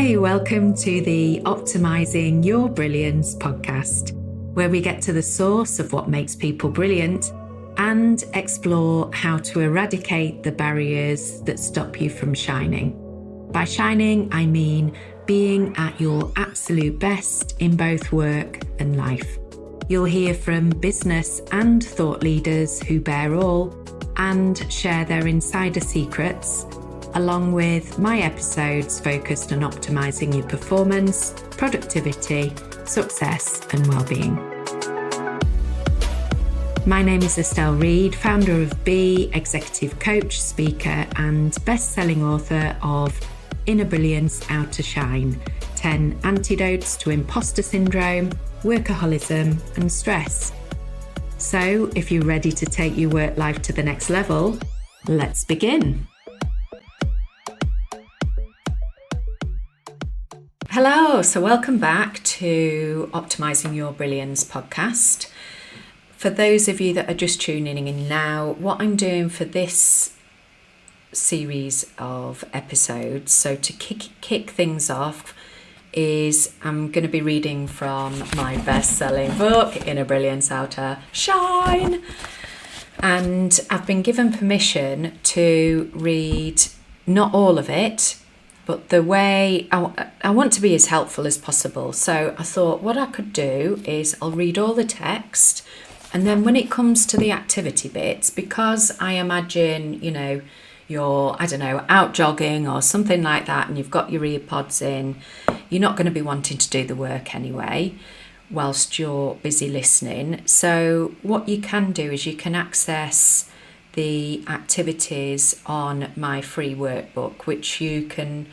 Hi, welcome to the Optimizing Your Brilliance podcast, where we get to the source of what makes people brilliant and explore how to eradicate the barriers that stop you from shining. By shining, I mean being at your absolute best in both work and life. You'll hear from business and thought leaders who bear all and share their insider secrets, along with my episodes focused on optimizing your performance, productivity, success, and well-being. My name is Estelle Reid, founder of Be, executive coach, speaker, and best-selling author of Inner Brilliance, Out to Shine, 10 Antidotes to Imposter Syndrome, Workaholism and Stress. So, if you're ready to take your work life to the next level, let's begin. Hello, so welcome back to Optimizing Your Brilliance podcast. For those of you that are just tuning in now, what I'm doing for this series of episodes, so to kick things off, is I'm going to be reading from my best-selling book, Inner Brilliance, Out to Shine. And I've been given permission to read not all of it, but the way I want to be as helpful as possible. So I thought what I could do is I'll read all the text, and then when it comes to the activity bits, because I imagine, you're, out jogging or something like that, and you've got your ear pods in, you're not going to be wanting to do the work anyway whilst you're busy listening. So what you can do is you can access the activities on my free workbook, which you can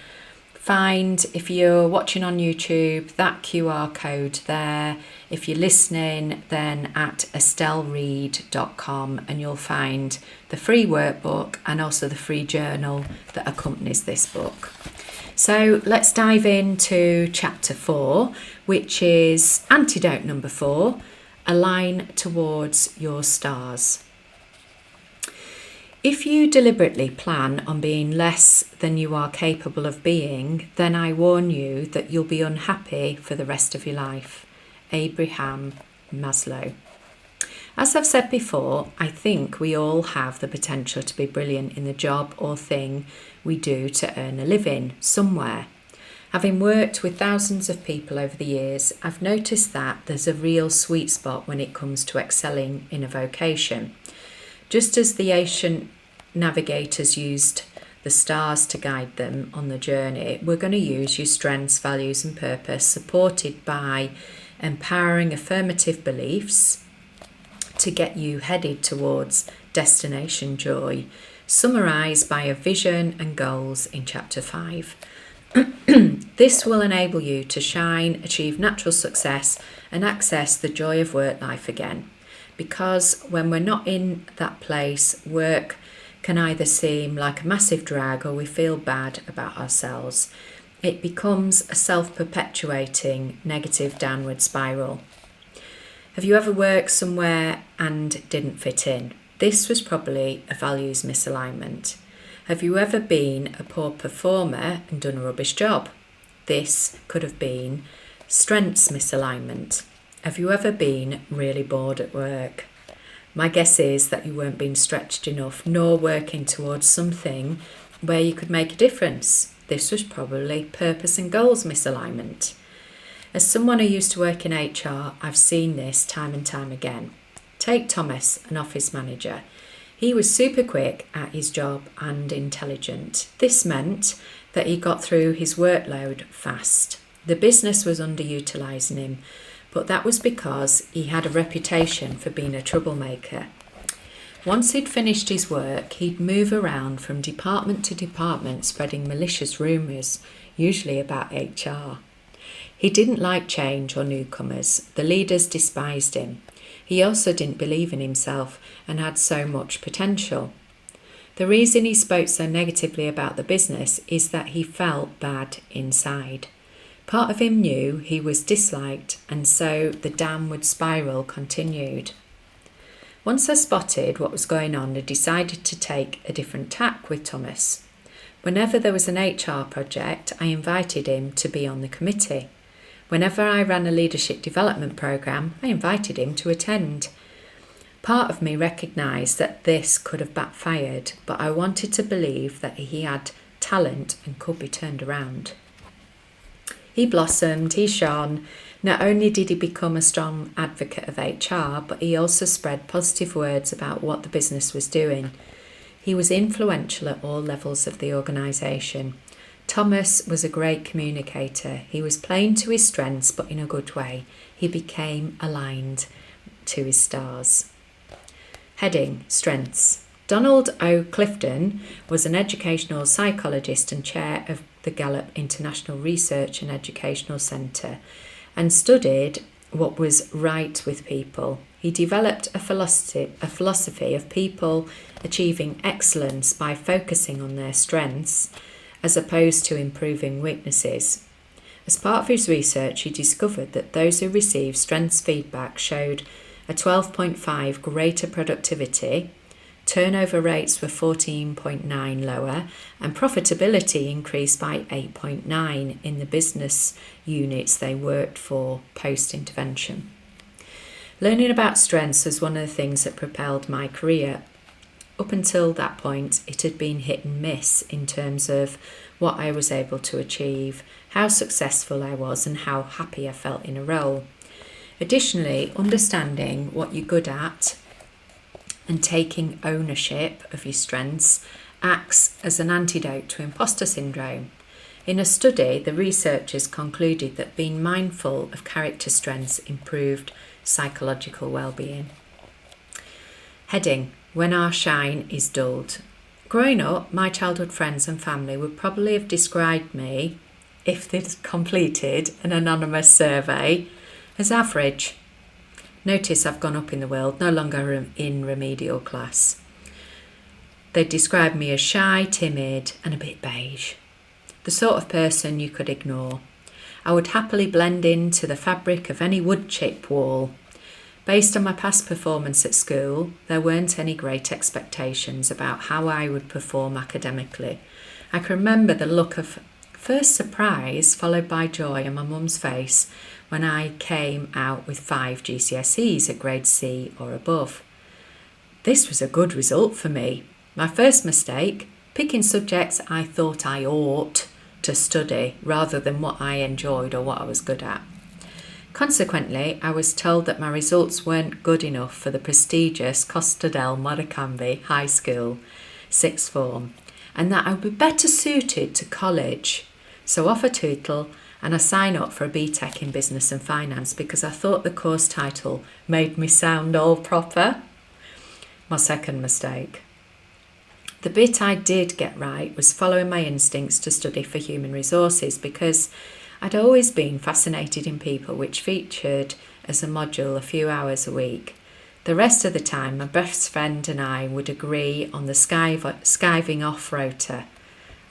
find if you're watching on YouTube, that QR code there. If you're listening, then at estellereid.com, and you'll find the free workbook and also the free journal that accompanies this book. So let's dive into chapter 4, which is antidote number 4, align towards your stars. If you deliberately plan on being less than you are capable of being, then I warn you that you'll be unhappy for the rest of your life. Abraham Maslow. As I've said before, I think we all have the potential to be brilliant in the job or thing we do to earn a living somewhere. Having worked with thousands of people over the years, I've noticed that there's a real sweet spot when it comes to excelling in a vocation. Just as the ancient navigators used the stars to guide them on the journey, we're going to use your strengths, values and purpose, supported by empowering affirmative beliefs to get you headed towards destination joy, summarised by a vision and goals in chapter 5. This will enable you to shine, achieve natural success and access the joy of work life again. Because when we're not in that place, work can either seem like a massive drag or we feel bad about ourselves. It becomes a self-perpetuating negative downward spiral. Have you ever worked somewhere and didn't fit in? This was probably a values misalignment. Have you ever been a poor performer and done a rubbish job? This could have been strengths misalignment. Have you ever been really bored at work? My guess is that you weren't being stretched enough, nor working towards something where you could make a difference. This was probably purpose and goals misalignment. As someone who used to work in HR, I've seen this time and time again. Take Thomas, an office manager. He was super quick at his job and intelligent. This meant that he got through his workload fast. The business was underutilising him, but that was because he had a reputation for being a troublemaker. Once he'd finished his work, he'd move around from department to department spreading malicious rumours, usually about HR. He didn't like change or newcomers. The leaders despised him. He also didn't believe in himself and had so much potential. The reason he spoke so negatively about the business is that he felt bad inside. Part of him knew he was disliked, and so the downward spiral continued. Once I spotted what was going on, I decided to take a different tack with Thomas. Whenever there was an HR project, I invited him to be on the committee. Whenever I ran a leadership development programme, I invited him to attend. Part of me recognised that this could have backfired, but I wanted to believe that he had talent and could be turned around. He blossomed, he shone. Not only did he become a strong advocate of HR, but he also spread positive words about what the business was doing. He was influential at all levels of the organisation. Thomas was a great communicator. He was playing to his strengths, but in a good way. He became aligned to his stars. Heading: Strengths. Donald O. Clifton was an educational psychologist and chair of the Gallup International Research and Educational Centre and studied what was right with people. He developed a philosophy of people achieving excellence by focusing on their strengths as opposed to improving weaknesses. As part of his research, he discovered that those who received strengths feedback showed a 12.5 greater productivity, turnover rates were 14.9 lower, and profitability increased by 8.9 in the business units they worked for post-intervention. Learning about strengths was one of the things that propelled my career. Up until that point, it had been hit and miss in terms of what I was able to achieve, how successful I was, and how happy I felt in a role. Additionally, understanding what you're good at and taking ownership of your strengths acts as an antidote to imposter syndrome. In a study, the researchers concluded that being mindful of character strengths improved psychological well-being. Heading: When our shine is dulled. Growing up, my childhood friends and family would probably have described me, if they'd completed an anonymous survey, as average. Notice I've gone up in the world, no longer in remedial class. They described me as shy, timid, and a bit beige. The sort of person you could ignore. I would happily blend into the fabric of any wood chip wall. Based on my past performance at school, there weren't any great expectations about how I would perform academically. I can remember the look of first surprise followed by joy on my mum's face when I came out with 5 GCSEs at grade C or above. This was a good result for me. My first mistake, picking subjects I thought I ought to study rather than what I enjoyed or what I was good at. Consequently, I was told that my results weren't good enough for the prestigious Costa del Maracambe High School, sixth form, and that I would be better suited to college. So off a tootle, and I sign up for a BTEC in Business and Finance because I thought the course title made me sound all proper. My second mistake. The bit I did get right was following my instincts to study for human resources because I'd always been fascinated in people, which featured as a module a few hours a week. The rest of the time, my best friend and I would agree on the skiving off rota.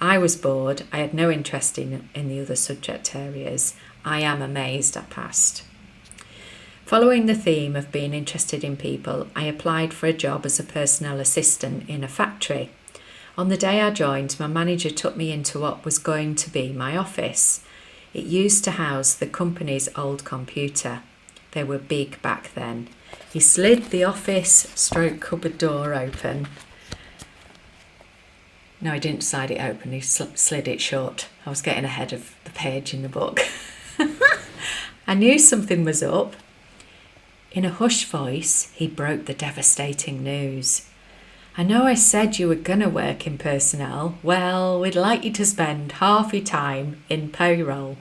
I was bored. I had no interest in the other subject areas. I am amazed I passed. Following the theme of being interested in people, I applied for a job as a personnel assistant in a factory. On the day I joined, my manager took me into what was going to be my office. It used to house the company's old computer. They were big back then. He slid the office/cupboard door open. No, he didn't slide it open, he slid it shut. I was getting ahead of the page in the book. I knew something was up. In a hushed voice, he broke the devastating news. I know I said you were going to work in personnel. Well, we'd like you to spend half your time in payroll.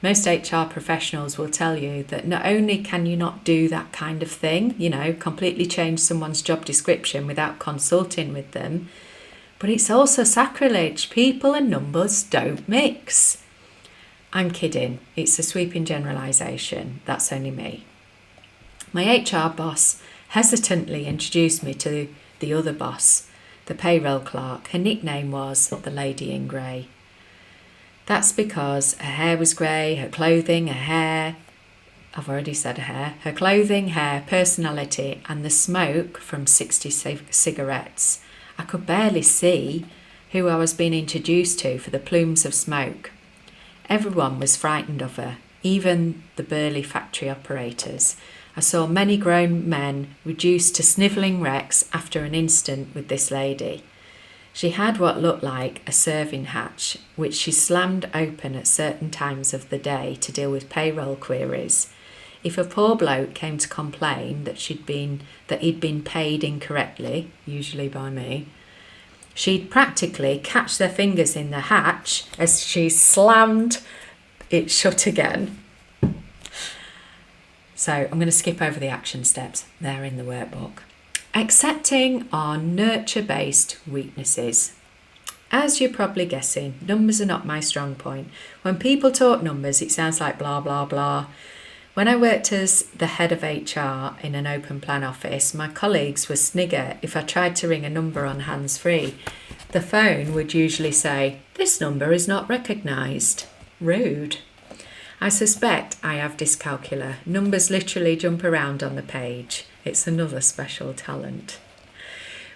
Most HR professionals will tell you that not only can you not do that kind of thing, completely change someone's job description without consulting with them, but it's also sacrilege. People and numbers don't mix. I'm kidding. It's a sweeping generalisation. That's only me. My HR boss hesitantly introduced me to the other boss, the payroll clerk. Her nickname was the Lady in Grey. That's because her hair was grey, her clothing, her hair, I've already said her clothing, hair, personality, and the smoke from 60 cigarettes. I could barely see who I was being introduced to for the plumes of smoke. Everyone was frightened of her, even the burly factory operators. I saw many grown men reduced to snivelling wrecks after an instant with this lady. She had what looked like a serving hatch, which she slammed open at certain times of the day to deal with payroll queries. If a poor bloke came to complain that he'd been paid incorrectly, usually by me, she'd practically catch their fingers in the hatch as she slammed it shut again. So I'm going to skip over the action steps. They're in the workbook. Accepting our nurture-based weaknesses. As you're probably guessing, numbers are not my strong point. When people talk numbers, it sounds like blah, blah, blah. When I worked as the head of HR in an open plan office, my colleagues would snigger if I tried to ring a number on hands-free. The phone would usually say, "This number is not recognised." Rude. I suspect I have dyscalculia. Numbers literally jump around on the page. It's another special talent.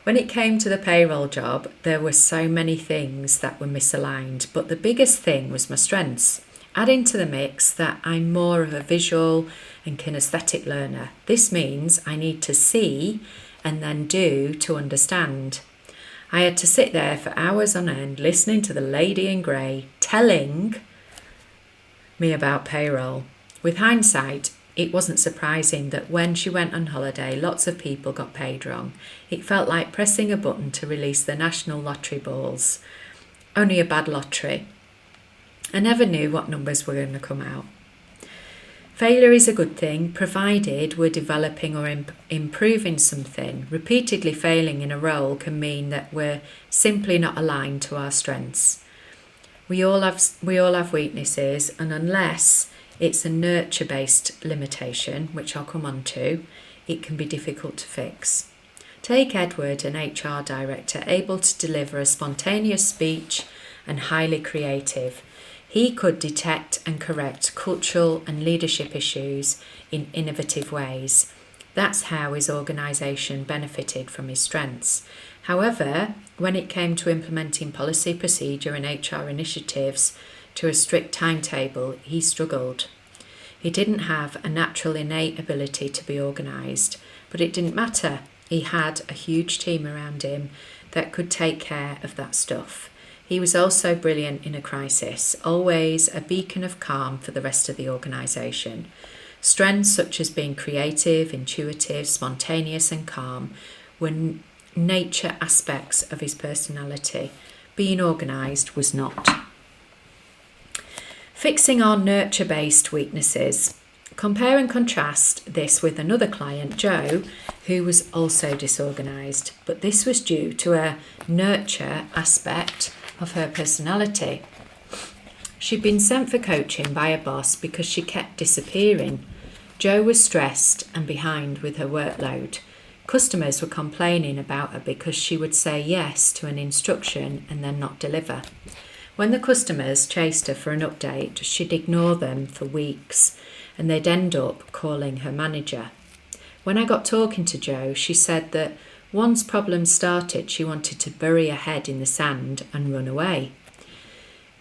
When it came to the payroll job, there were so many things that were misaligned, but the biggest thing was my strengths. Add into the mix that I'm more of a visual and kinesthetic learner. This means I need to see and then do to understand. I had to sit there for hours on end listening to the lady in grey telling me about payroll. With hindsight, it wasn't surprising that when she went on holiday, lots of people got paid wrong. It felt like pressing a button to release the national lottery balls. Only a bad lottery. I never knew what numbers were going to come out. Failure is a good thing, provided we're developing or improving something. Repeatedly failing in a role can mean that we're simply not aligned to our strengths. We all have weaknesses, and unless it's a nurture-based limitation, which I'll come on to, it can be difficult to fix. Take Edward, an HR director, able to deliver a spontaneous speech and highly creative. He could detect and correct cultural and leadership issues in innovative ways. That's how his organisation benefited from his strengths. However, when it came to implementing policy, procedure and HR initiatives to a strict timetable, he struggled. He didn't have a natural innate ability to be organised, but it didn't matter. He had a huge team around him that could take care of that stuff. He was also brilliant in a crisis, always a beacon of calm for the rest of the organisation. Strengths such as being creative, intuitive, spontaneous and calm were nature aspects of his personality. Being organised was not. Fixing our nurture-based weaknesses. Compare and contrast this with another client, Jo, who was also disorganised, but this was due to a nurture aspect of her personality. She'd been sent for coaching by a boss because she kept disappearing. Jo was stressed and behind with her workload. Customers were complaining about her because she would say yes to an instruction and then not deliver. When the customers chased her for an update, she'd ignore them for weeks and they'd end up calling her manager. When I got talking to Jo, she said that once problems started, she wanted to bury her head in the sand and run away.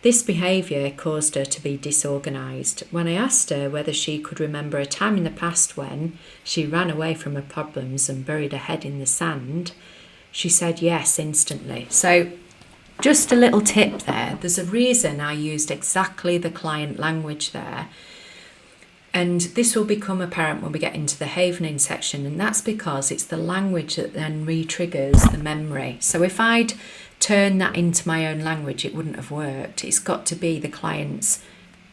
This behaviour caused her to be disorganised. When I asked her whether she could remember a time in the past when she ran away from her problems and buried her head in the sand, she said yes instantly. So just a little tip there. There's a reason I used exactly the client language there. And this will become apparent when we get into the havening section, and that's because it's the language that then re-triggers the memory. So if I'd turned that into my own language, it wouldn't have worked. It's got to be the client's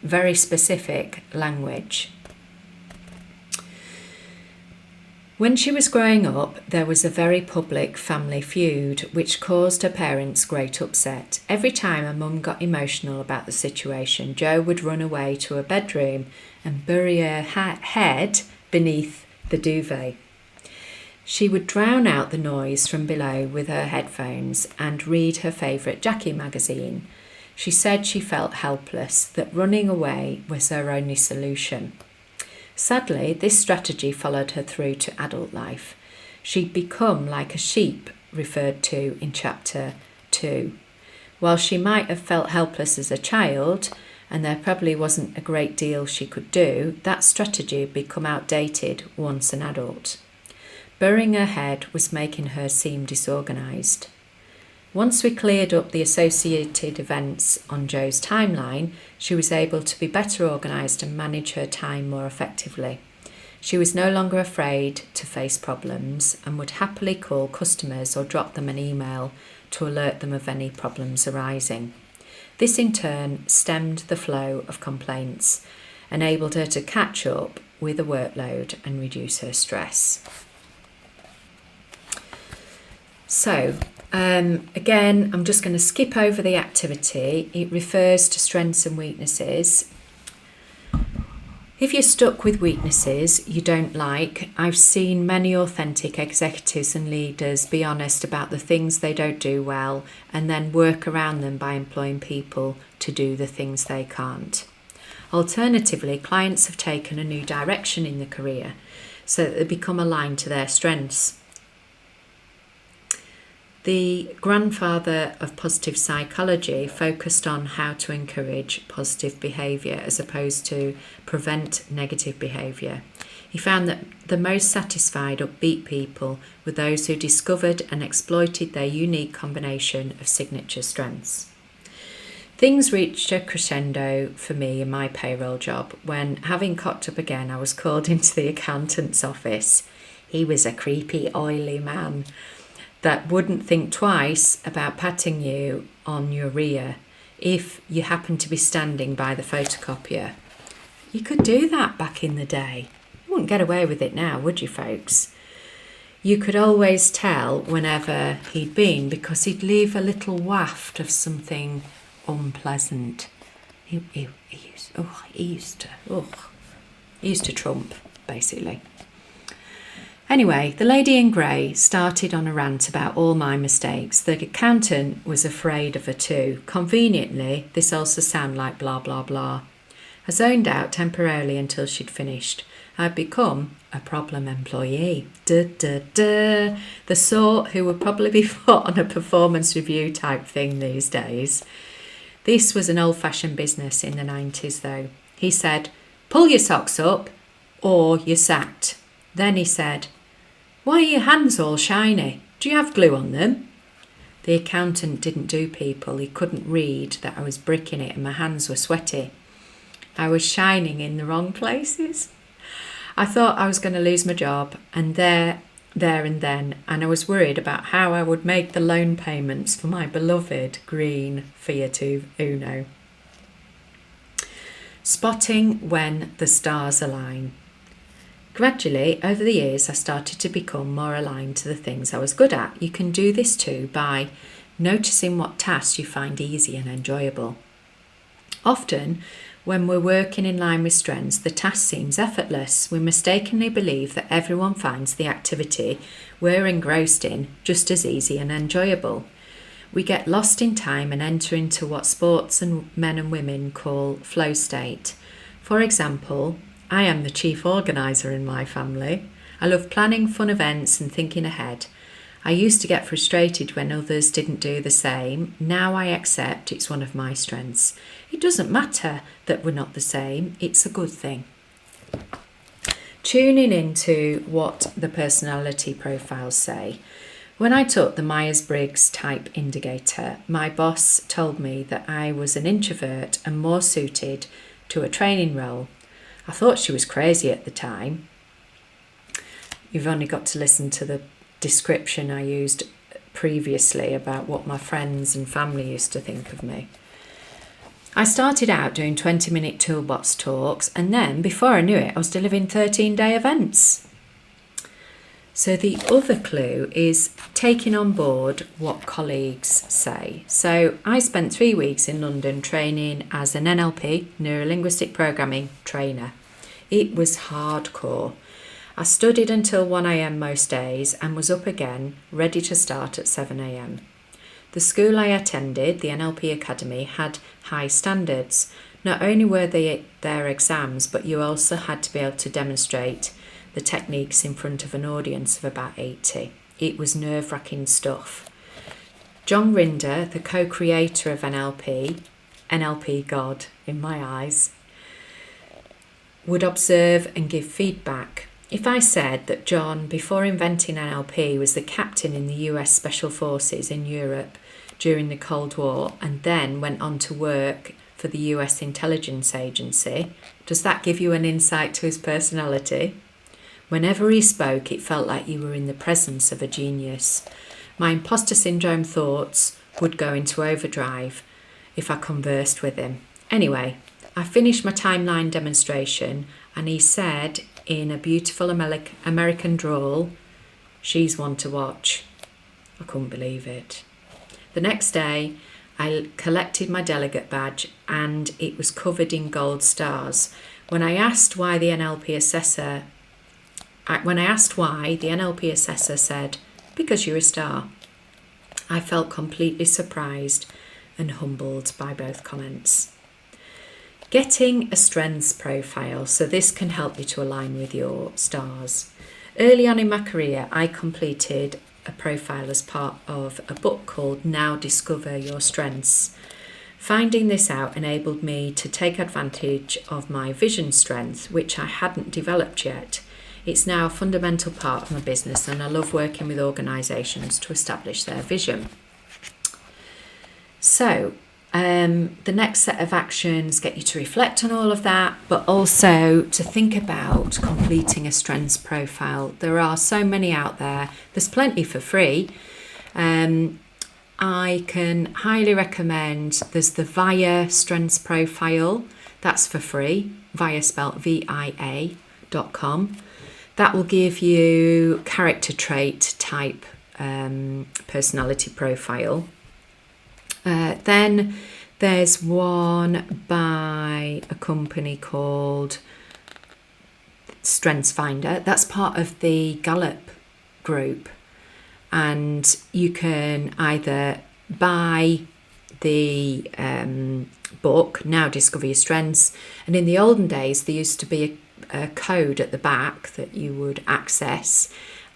very specific language. When she was growing up, there was a very public family feud which caused her parents great upset. Every time her mum got emotional about the situation, Jo would run away to her bedroom and bury her head beneath the duvet. She would drown out the noise from below with her headphones and read her favourite Jackie magazine. She said she felt helpless, that running away was her only solution. Sadly, this strategy followed her through to adult life. She'd become like a sheep referred to in chapter 2. While she might have felt helpless as a child, and there probably wasn't a great deal she could do, that strategy had become outdated once an adult. Burying her head was making her seem disorganised. Once we cleared up the associated events on Jo's timeline, she was able to be better organised and manage her time more effectively. She was no longer afraid to face problems and would happily call customers or drop them an email to alert them of any problems arising. This in turn stemmed the flow of complaints, enabled her to catch up with the workload and reduce her stress. So, again, I'm just going to skip over the activity. It refers to strengths and weaknesses. If you're stuck with weaknesses you don't like, I've seen many authentic executives and leaders be honest about the things they don't do well and then work around them by employing people to do the things they can't. Alternatively, clients have taken a new direction in the career so that they become aligned to their strengths. The grandfather of positive psychology focused on how to encourage positive behaviour as opposed to prevent negative behaviour. He found that the most satisfied, upbeat people were those who discovered and exploited their unique combination of signature strengths. Things reached a crescendo for me in my payroll job when, having cocked up again, I was called into the accountant's office. He was a creepy, oily man that wouldn't think twice about patting you on your rear if you happened to be standing by the photocopier. You could do that back in the day. You wouldn't get away with it now, would you, folks? You could always tell whenever he'd been because he'd leave a little waft of something unpleasant. He used to trump, basically. Anyway, the lady in grey started on a rant about all my mistakes. The accountant was afraid of her too. Conveniently, this also sounded like blah, blah, blah. I zoned out temporarily until she'd finished. I'd become a problem employee. The sort who would probably be put on a performance review type thing these days. This was an old-fashioned business in the 90s though. He said, "Pull your socks up or you're sacked." Then he said, "Why are your hands all shiny? Do you have glue on them?" The accountant didn't do people. He couldn't read that I was bricking it and my hands were sweaty. I was shining in the wrong places. I thought I was going to lose my job and there and then, and I was worried about how I would make the loan payments for my beloved green Fiat Uno. Spotting when the stars align. Gradually, over the years, I started to become more aligned to the things I was good at. You can do this too by noticing what tasks you find easy and enjoyable. Often, when we're working in line with strengths, the task seems effortless. We mistakenly believe that everyone finds the activity we're engrossed in just as easy and enjoyable. We get lost in time and enter into what sports and men and women call flow state. For example, I am the chief organiser in my family. I love planning fun events and thinking ahead. I used to get frustrated when others didn't do the same. Now I accept it's one of my strengths. It doesn't matter that we're not the same. It's a good thing. Tuning into what the personality profiles say. When I took the Myers-Briggs type indicator, my boss told me that I was an introvert and more suited to a training role. I thought she was crazy at the time. You've only got to listen to the description I used previously about what my friends and family used to think of me. I started out doing 20-minute toolbox talks and then, before I knew it, I was delivering 13-day events. So the other clue is taking on board what colleagues say. So I spent 3 weeks in London training as an NLP, neuro-linguistic programming trainer. It was hardcore. I studied until 1 a.m. most days and was up again, ready to start at 7 a.m. The school I attended, the NLP Academy, had high standards. Not only were they their exams, but you also had to be able to demonstrate the techniques in front of an audience of about 80. It was nerve-wracking stuff. John Grinder, the co-creator of NLP God in my eyes, would observe and give feedback. If I said that John, before inventing NLP, was the captain in the US Special Forces in Europe during the Cold War and then went on to work for the US Intelligence Agency, does that give you an insight to his personality? Whenever he spoke, it felt like you were in the presence of a genius. My imposter syndrome thoughts would go into overdrive if I conversed with him. Anyway, I finished my timeline demonstration and he said in a beautiful American drawl, "She's one to watch." I couldn't believe it. The next day, I collected my delegate badge and it was covered in gold stars. When I asked why, the NLP assessor said, "Because you're a star." I felt completely surprised and humbled by both comments. Getting a strengths profile, so this can help you to align with your stars. Early on in my career, I completed a profile as part of a book called Now Discover Your Strengths. Finding this out enabled me to take advantage of my vision strength, which I hadn't developed yet. It's now a fundamental part of my business and I love working with organisations to establish their vision. So, the next set of actions get you to reflect on all of that, but also to think about completing a strengths profile. There are so many out there. There's plenty for free. I can highly recommend, there's the VIA strengths profile. That's for free. VIA spelled VIA.com. That will give you character trait type personality profile. Then there's one by a company called Strengths Finder. That's part of the Gallup group. And you can either buy the book, Now Discover Your Strengths. And in the olden days, there used to be a code at the back that you would access.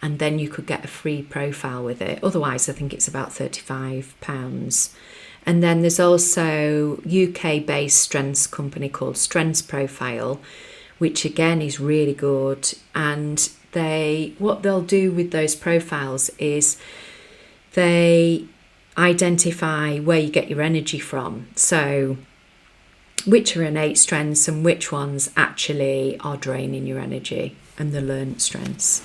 And then you could get a free profile with it. Otherwise, I think it's about £35. And then there's also UK-based strengths company called Strengths Profile, which again is really good. And what they'll do with those profiles is they identify where you get your energy from. So which are innate strengths and which ones actually are draining your energy and the learned strengths.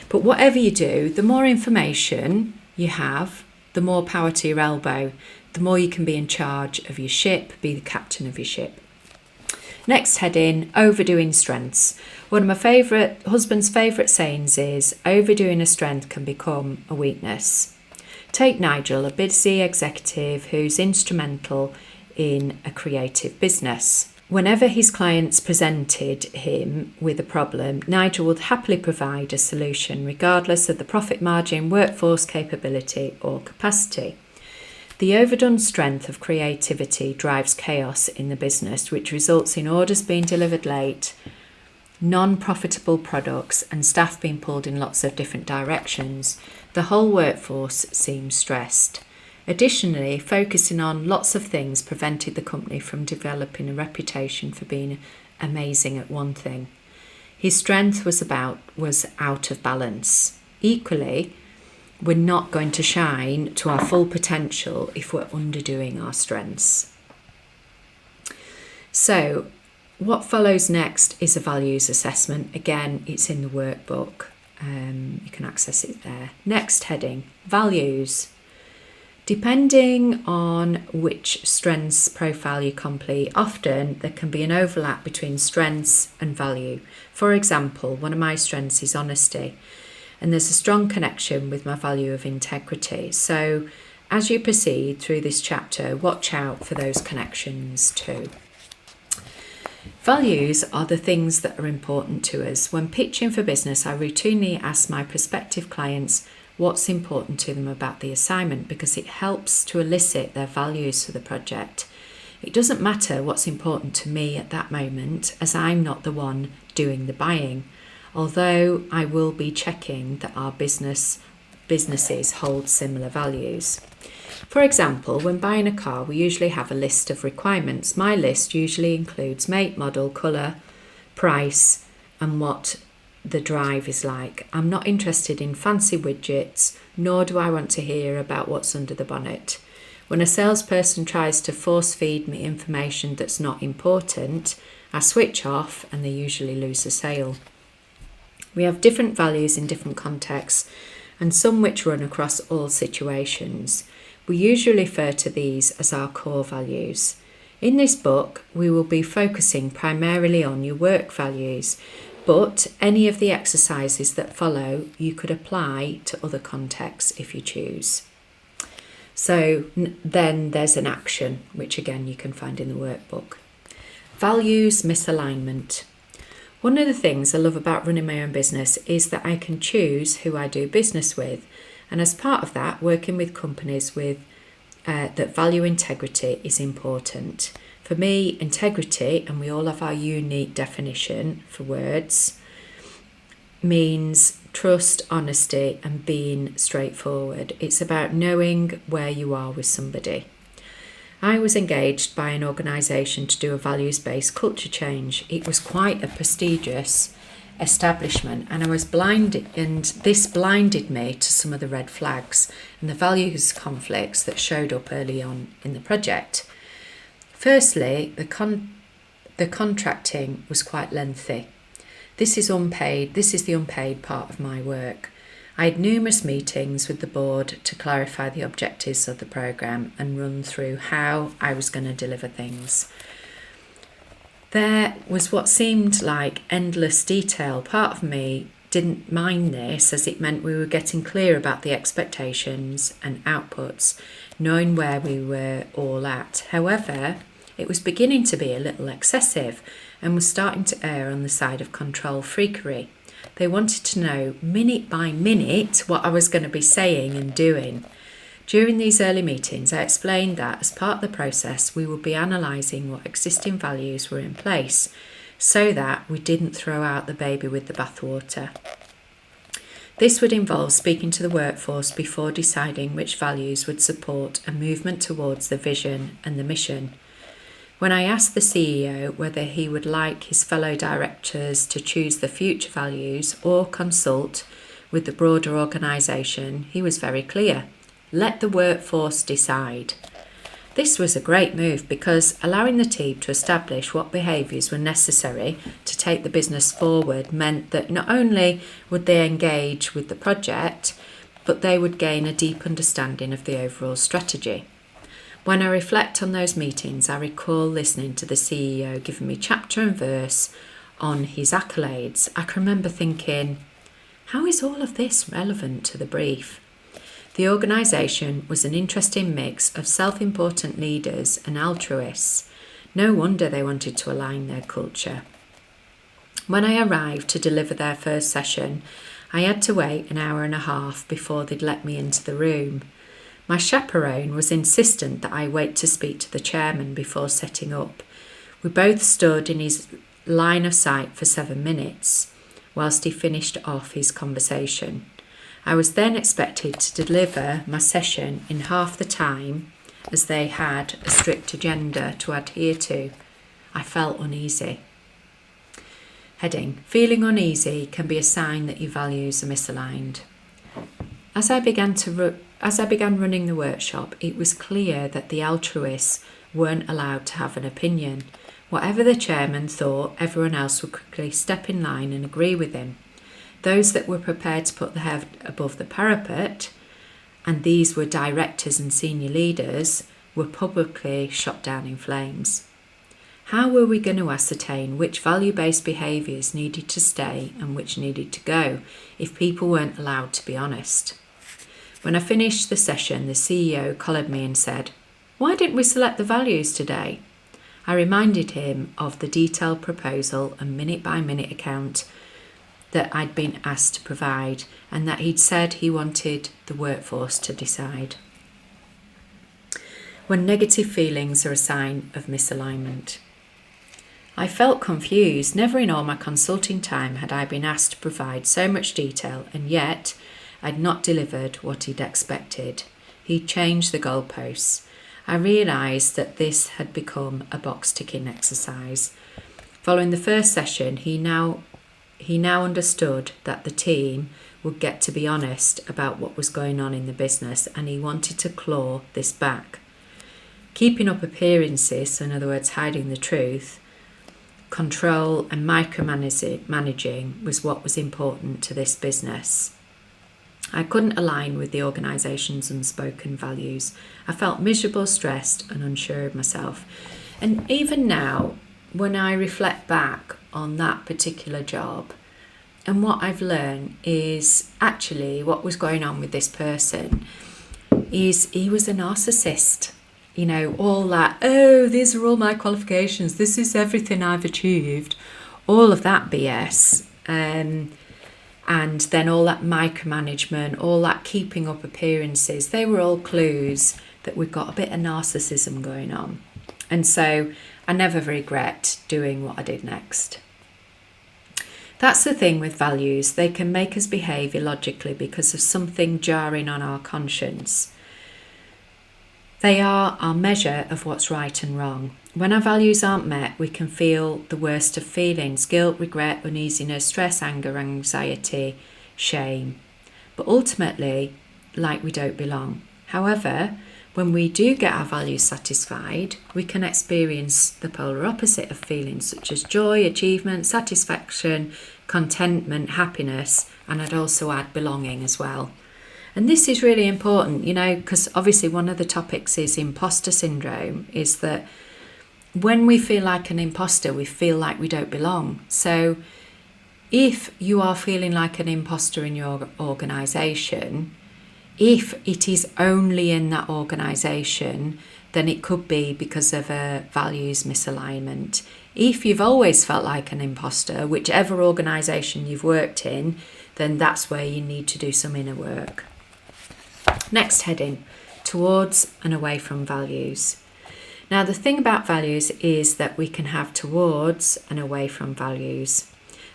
But whatever you do, the more information you have, the more power to your elbow, the more you can be in charge of your ship, be the captain of your ship. Next heading, overdoing strengths. One of my husband's favourite sayings is, overdoing a strength can become a weakness. Take Nigel, a busy executive who's instrumental in a creative business. Whenever his clients presented him with a problem, Nigel would happily provide a solution regardless of the profit margin, workforce capability or capacity. The overdone strength of creativity drives chaos in the business, which results in orders being delivered late, non-profitable products and staff being pulled in lots of different directions. The whole workforce seems stressed. Additionally, focusing on lots of things prevented the company from developing a reputation for being amazing at one thing. His strength was out of balance. Equally, we're not going to shine to our full potential if we're underdoing our strengths. So, what follows next is a values assessment. Again, it's in the workbook. You can access it there. Next heading, values. Depending on which strengths profile you complete, often there can be an overlap between strengths and value. For example, one of my strengths is honesty, and there's a strong connection with my value of integrity. So as you proceed through this chapter, watch out for those connections too. Values are the things that are important to us. When pitching for business, I routinely ask my prospective clients what's important to them about the assignment because it helps to elicit their values for the project. It doesn't matter what's important to me at that moment, as I'm not the one doing the buying, although I will be checking that our businesses hold similar values. For example, when buying a car, we usually have a list of requirements. My list usually includes make, model, colour, price, and what the drive is like. I'm not interested in fancy widgets, nor do I want to hear about what's under the bonnet. When a salesperson tries to force feed me information that's not important, I switch off and they usually lose the sale. We have different values in different contexts, and some which run across all situations. We usually refer to these as our core values. In this book, we will be focusing primarily on your work values, but any of the exercises that follow you could apply to other contexts if you choose. So then there's an action, which again you can find in the workbook. Values misalignment. One of the things I love about running my own business is that I can choose who I do business with, and as part of that, working with companies that value integrity is important. For me, integrity, and we all have our unique definition for words, means trust, honesty, and being straightforward. It's about knowing where you are with somebody. I was engaged by an organisation to do a values-based culture change. It was quite a prestigious establishment, and I was blinded, and this blinded me to some of the red flags and the values conflicts that showed up early on in the project. Firstly, the contracting was quite lengthy. This is unpaid. This is the unpaid part of my work. I had numerous meetings with the board to clarify the objectives of the programme and run through how I was going to deliver things. There was what seemed like endless detail. Part of me didn't mind this, as it meant we were getting clear about the expectations and outputs, knowing where we were all at. However, it was beginning to be a little excessive and was starting to err on the side of control freakery. They wanted to know minute by minute what I was going to be saying and doing. During these early meetings, I explained that as part of the process, we would be analysing what existing values were in place so that we didn't throw out the baby with the bathwater. This would involve speaking to the workforce before deciding which values would support a movement towards the vision and the mission. When I asked the CEO whether he would like his fellow directors to choose the future values or consult with the broader organisation, he was very clear. Let the workforce decide. This was a great move because allowing the team to establish what behaviours were necessary to take the business forward meant that not only would they engage with the project, but they would gain a deep understanding of the overall strategy. When I reflect on those meetings, I recall listening to the CEO giving me chapter and verse on his accolades. I can remember thinking, how is all of this relevant to the brief? The organisation was an interesting mix of self-important leaders and altruists. No wonder they wanted to align their culture. When I arrived to deliver their first session, I had to wait an hour and a half before they'd let me into the room. My chaperone was insistent that I wait to speak to the chairman before setting up. We both stood in his line of sight for 7 minutes whilst he finished off his conversation. I was then expected to deliver my session in half the time, as they had a strict agenda to adhere to. I felt uneasy. Heading: feeling uneasy can be a sign that your values are misaligned. As I began running the workshop, it was clear that the altruists weren't allowed to have an opinion. Whatever the chairman thought, everyone else would quickly step in line and agree with him. Those that were prepared to put their head above the parapet, and these were directors and senior leaders, were publicly shot down in flames. How were we going to ascertain which value-based behaviours needed to stay and which needed to go if people weren't allowed to be honest? When I finished the session, the CEO collared me and said, "Why didn't we select the values today?" I reminded him of the detailed proposal and minute-by-minute account that I'd been asked to provide, and that he'd said he wanted the workforce to decide. When negative feelings are a sign of misalignment. I felt confused. Never in all my consulting time had I been asked to provide so much detail, and yet I'd not delivered what he'd expected. He changed the goalposts. I realised that this had become a box ticking exercise. Following the first session, he now understood that the team would get to be honest about what was going on in the business, and he wanted to claw this back. Keeping up appearances, so in other words, hiding the truth, control and micromanaging was what was important to this business. I couldn't align with the organisation's unspoken values. I felt miserable, stressed and unsure of myself. And even now, when I reflect back on that particular job, and what I've learned is actually what was going on with this person is he was a narcissist. You know, all that, oh, these are all my qualifications, this is everything I've achieved, all of that BS. And then all that micromanagement, all that keeping up appearances, they were all clues that we've got a bit of narcissism going on. And so I never regret doing what I did next. That's the thing with values. They can make us behave illogically because of something jarring on our conscience. They are our measure of what's right and wrong. When our values aren't met, we can feel the worst of feelings: guilt, regret, uneasiness, stress, anger, anxiety, shame. But ultimately, like we don't belong. However, when we do get our values satisfied, we can experience the polar opposite of feelings such as joy, achievement, satisfaction, contentment, happiness, and I'd also add belonging as well. And this is really important, you know, because obviously one of the topics is imposter syndrome, is that when we feel like an imposter, we feel like we don't belong. So if you are feeling like an imposter in your organisation, if it is only in that organisation, then it could be because of a values misalignment. If you've always felt like an imposter, whichever organisation you've worked in, then that's where you need to do some inner work. Next heading, towards and away from values. Now, the thing about values is that we can have towards and away from values.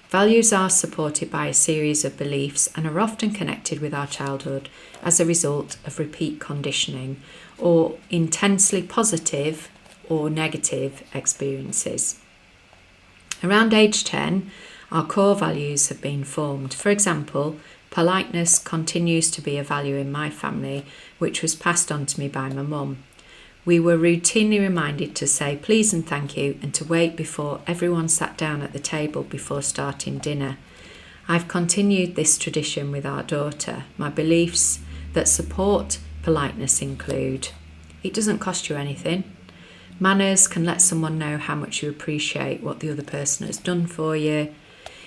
Values are supported by a series of beliefs and are often connected with our childhood as a result of repeat conditioning or intensely positive or negative experiences. Around age 10, our core values have been formed. For example, politeness continues to be a value in my family, which was passed on to me by my mum. We were routinely reminded to say please and thank you and to wait before everyone sat down at the table before starting dinner. I've continued this tradition with our daughter. My beliefs that support politeness include: it doesn't cost you anything. Manners can let someone know how much you appreciate what the other person has done for you.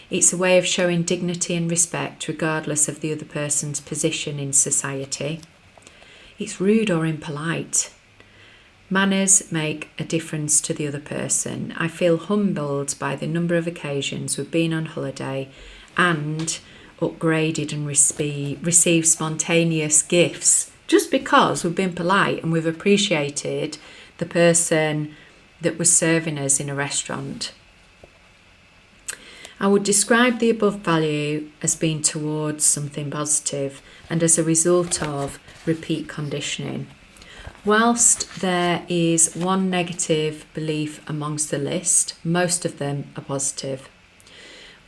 It's a way of showing dignity and respect regardless of the other person's position in society. It's rude or impolite. Manners make a difference to the other person. I feel humbled by the number of occasions we've been on holiday and upgraded and received spontaneous gifts just because we've been polite and we've appreciated the person that was serving us in a restaurant. I would describe the above value as being towards something positive and as a result of repeat conditioning. Whilst there is one negative belief amongst the list, most of them are positive.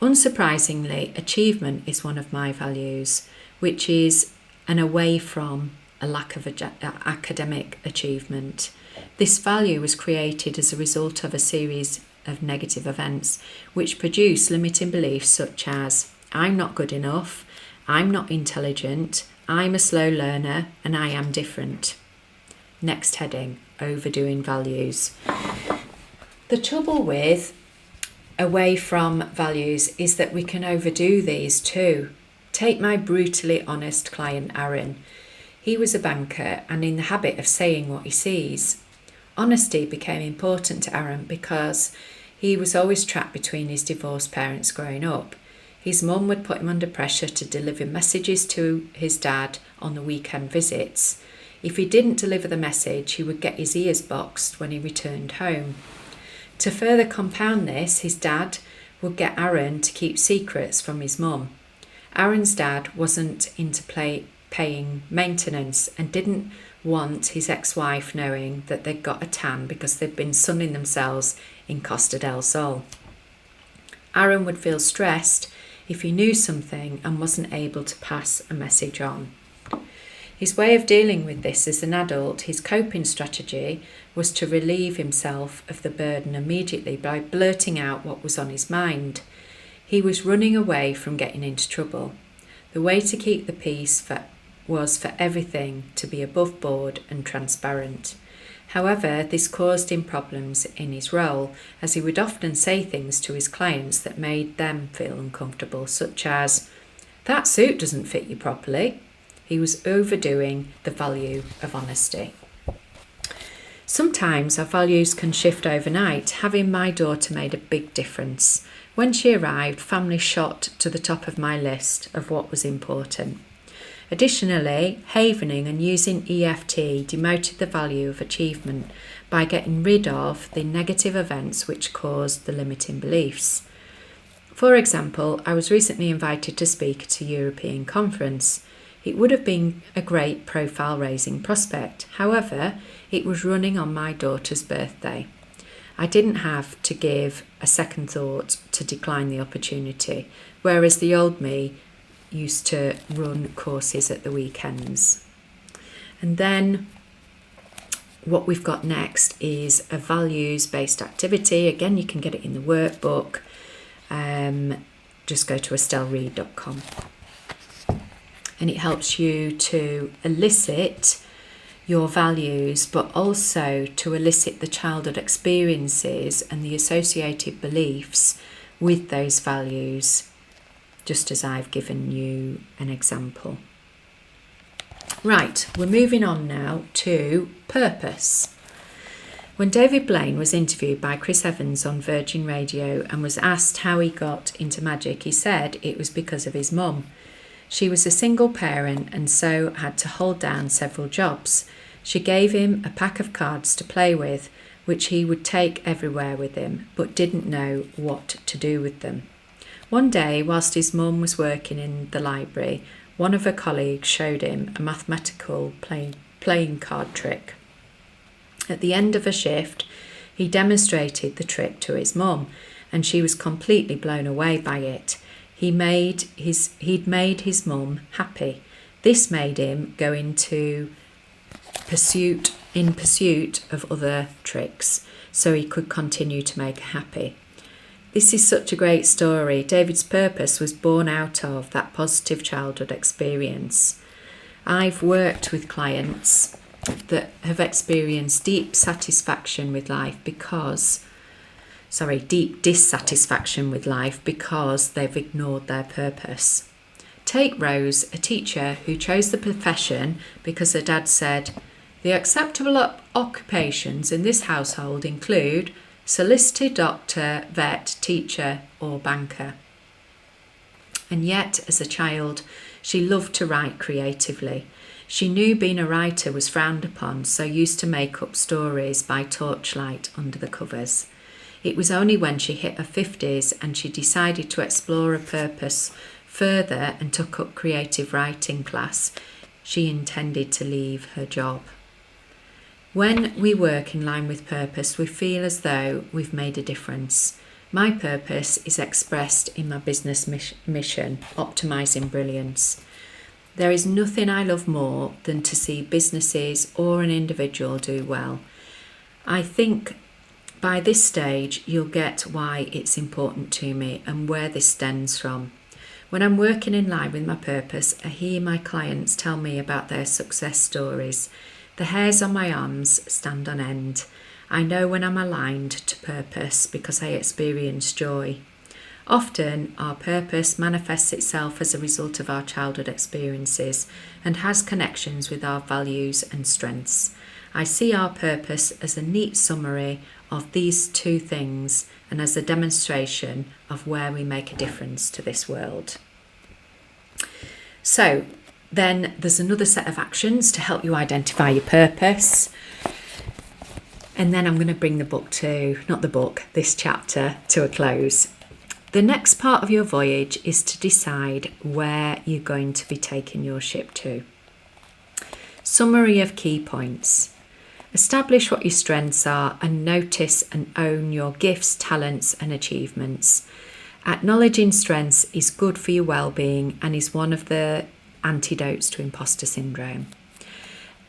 Unsurprisingly, achievement is one of my values, which is an away from a lack of academic achievement. This value was created as a result of a series of negative events which produce limiting beliefs such as I'm not good enough, I'm not intelligent, I'm a slow learner, and I am different. Next heading, overdoing values. The trouble with away from values is that we can overdo these too. Take my brutally honest client Aaron. He was a banker and in the habit of saying what he sees. Honesty became important to Aaron because he was always trapped between his divorced parents growing up. His mum would put him under pressure to deliver messages to his dad on the weekend visits. If he didn't deliver the message, he would get his ears boxed when he returned home. To further compound this, his dad would get Aaron to keep secrets from his mum. Aaron's dad wasn't into paying maintenance and didn't want his ex-wife knowing that they'd got a tan because they'd been sunning themselves in Costa del Sol. Aaron would feel stressed if he knew something and wasn't able to pass a message on. His way of dealing with this as an adult, his coping strategy, was to relieve himself of the burden immediately by blurting out what was on his mind. He was running away from getting into trouble. The way to keep the peace was for everything to be above board and transparent. However, this caused him problems in his role, as he would often say things to his clients that made them feel uncomfortable, such as, "That suit doesn't fit you properly." He was overdoing the value of honesty. Sometimes our values can shift overnight. Having my daughter made a big difference. When she arrived, family shot to the top of my list of what was important. Additionally, havening and using EFT demoted the value of achievement by getting rid of the negative events which caused the limiting beliefs. For example, I was recently invited to speak at a European conference. It would have been a great profile-raising prospect. However, it was running on my daughter's birthday. I didn't have to give a second thought to decline the opportunity, whereas the old me used to run courses at the weekends. And then what we've got next is a values-based activity. Again, you can get it in the workbook. Just go to estellereid.com. And it helps you to elicit your values, but also to elicit the childhood experiences and the associated beliefs with those values, just as I've given you an example. Right, we're moving on now to purpose. When David Blaine was interviewed by Chris Evans on Virgin Radio and was asked how he got into magic, he said it was because of his mum. She was a single parent and so had to hold down several jobs. She gave him a pack of cards to play with, which he would take everywhere with him, but didn't know what to do with them. One day, whilst his mum was working in the library, one of her colleagues showed him a mathematical playing card trick. At the end of a shift, he demonstrated the trick to his mum, and she was completely blown away by it. He'd made his mum happy. This made him go into pursuit of other tricks, so he could continue to make her happy. This is such a great story. David's purpose was born out of that positive childhood experience. I've worked with clients that have experienced deep dissatisfaction with life because they've ignored their purpose. Take Rose, a teacher who chose the profession because her dad said, "The acceptable occupations in this household include solicitor, doctor, vet, teacher, or banker." And yet, as a child, she loved to write creatively. She knew being a writer was frowned upon, so used to make up stories by torchlight under the covers. It was only when she hit her 50s and she decided to explore her purpose further and took up creative writing class, she intended to leave her job. When we work in line with purpose, we feel as though we've made a difference. My purpose is expressed in my business mission, optimising brilliance. There is nothing I love more than to see businesses or an individual do well. I think by this stage, you'll get why it's important to me and where this stems from. When I'm working in line with my purpose, I hear my clients tell me about their success stories. The hairs on my arms stand on end. I know when I'm aligned to purpose because I experience joy. Often, our purpose manifests itself as a result of our childhood experiences and has connections with our values and strengths. I see our purpose as a neat summary of these two things and as a demonstration of where we make a difference to this world. So, then there's another set of actions to help you identify your purpose. And then I'm going to bring this chapter to a close. The next part of your voyage is to decide where you're going to be taking your ship to. Summary of key points. Establish what your strengths are and notice and own your gifts, talents and achievements. Acknowledging strengths is good for your well-being and is one of the antidotes to imposter syndrome.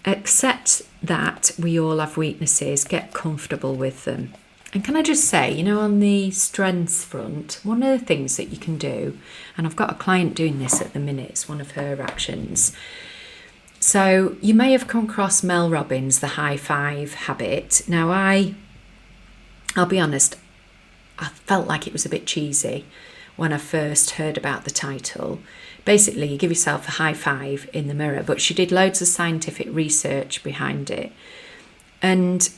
Accept that we all have weaknesses, get comfortable with them. And can I just say, on the strengths front, one of the things that you can do, and I've got a client doing this at the minute, it's one of her actions. So you may have come across Mel Robbins, the high five habit. Now I'll be honest, I felt like it was a bit cheesy when I first heard about the title. Basically, you give yourself a high five in the mirror, but she did loads of scientific research behind it. And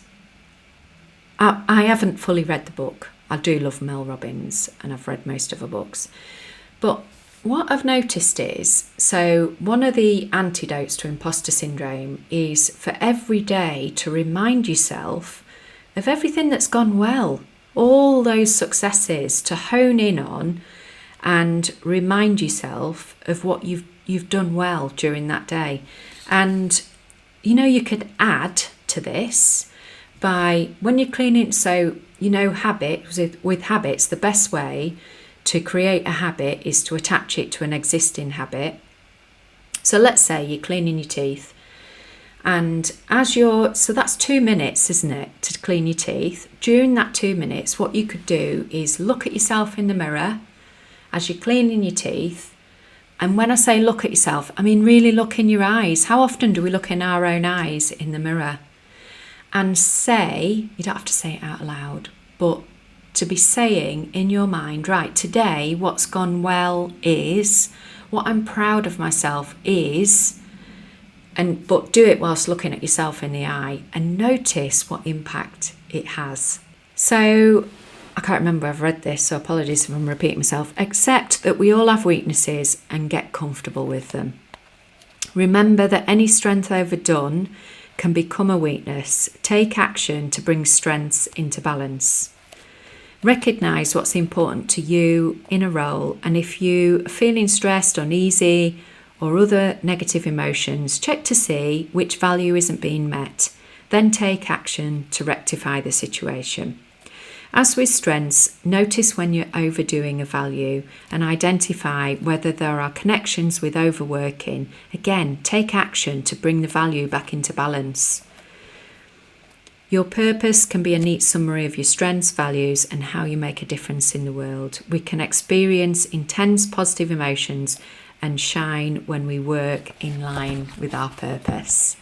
I haven't fully read the book. I do love Mel Robbins and I've read most of her books. But what I've noticed is, so one of the antidotes to imposter syndrome is for every day to remind yourself of everything that's gone well, all those successes, to hone in on and remind yourself of what you've done well during that day. And you could add to this by when you're cleaning. So habits, with habits, the best way to create a habit is to attach it to an existing habit. So let's say you're cleaning your teeth, and so that's 2 minutes, isn't it, to clean your teeth. During that 2 minutes, what you could do is look at yourself in the mirror as you're cleaning your teeth. And when I say look at yourself, I mean really look in your eyes. How often do we look in our own eyes in the mirror? And say, you don't have to say it out loud, but to be saying in your mind, right, today what's gone well is, what I'm proud of myself is, but do it whilst looking at yourself in the eye and notice what impact it has. So I can't remember I've read this, so apologies if I'm repeating myself. Accept that we all have weaknesses and get comfortable with them. Remember that any strength overdone can become a weakness. Take action to bring strengths into balance. Recognise what's important to you in a role, and if you are feeling stressed, uneasy or other negative emotions, check to see which value isn't being met. Then take action to rectify the situation. As with strengths, notice when you're overdoing a value and identify whether there are connections with overworking. Again, take action to bring the value back into balance. Your purpose can be a neat summary of your strengths, values, and how you make a difference in the world. We can experience intense positive emotions and shine when we work in line with our purpose.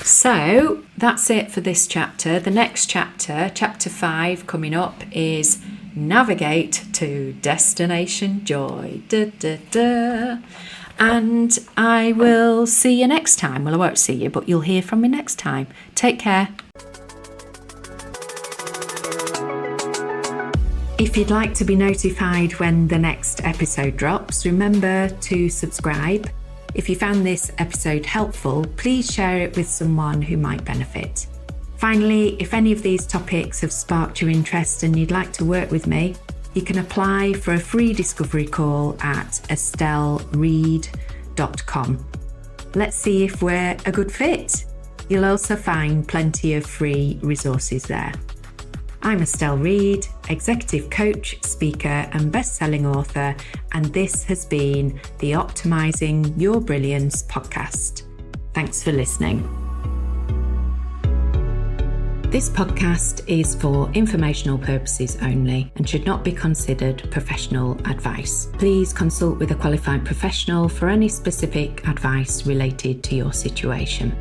So that's it for this chapter. The next chapter, chapter 5, coming up is Navigate to Destination Joy. And I will see you next time. Well, I won't see you, but you'll hear from me next time. Take care. If you'd like to be notified when the next episode drops, remember to subscribe. If you found this episode helpful, please share it with someone who might benefit. Finally, if any of these topics have sparked your interest and you'd like to work with me, you can apply for a free discovery call at estellereed.com. Let's see if we're a good fit. You'll also find plenty of free resources there. I'm Estelle Reed, executive coach, speaker and best-selling author, and this has been the Optimizing Your Brilliance podcast. Thanks for listening. This podcast is for informational purposes only and should not be considered professional advice. Please consult with a qualified professional for any specific advice related to your situation.